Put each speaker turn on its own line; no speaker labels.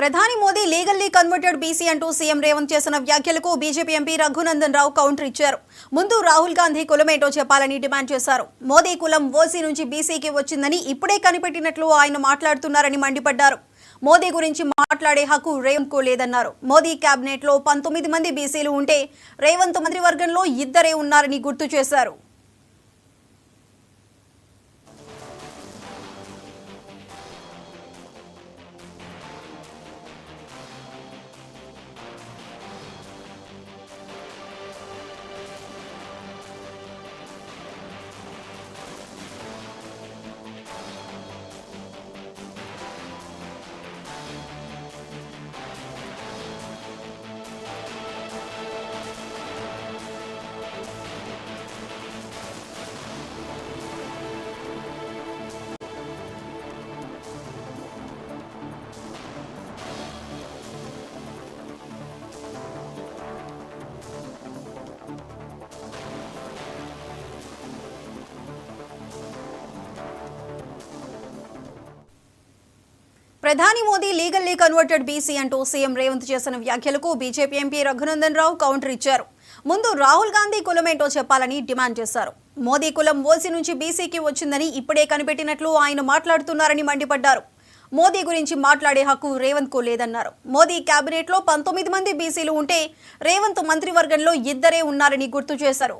ప్రధాని Modi legally converted BC అంటూ CM Revanth చేసిన వ్యాఖ్యలకు BJP MP Raghunandan Rao counter ఇచ్చారు. ముందు రాహుల్ గాంధీ కులమేటో చెప్పాలని డిమాండ్ చేశారు. మోదీ కులం ఓసీ నుంచి బీసీకి వచ్చిందని ఇప్పుడే కనిపెట్టినట్లు ఆయన మాట్లాడుతున్నారని మండిపడ్డారు. మోదీ గురించి మాట్లాడే హక్కు రేవంత్ కు లేదన్నారు. మోదీ కేబినెట్ లో 19 మంది బీసీలు ఉంటే రేవంత్ మంత్రివర్గంలో 2 ఉన్నారని గుర్తు చేశారు. ప్రధాని మోదీ లీగల్లీ కన్వర్టెడ్ బీసీ అంటూ సీఎం రేవంత్ చేసిన వ్యాఖ్యలకు BJP MP Raghunandan Rao counter ఇచ్చారు. ముందు రాహుల్ గాంధీ కులమేంటో చెప్పాలని డిమాండ్ చేశారు. మోదీ కులం ఓసీ నుంచి బీసీకి వచ్చిందని ఇప్పుడే కనిపెట్టినట్లు ఆయన మాట్లాడుతున్నారని మండిపడ్డారు. మోదీ గురించి మాట్లాడే హక్కు రేవంత్ కు లేదన్నారు. మోదీ కేబినెట్ లో 19 మంది బీసీలు ఉంటే రేవంత్ మంత్రివర్గంలో 2 ఉన్నారని గుర్తు చేశారు.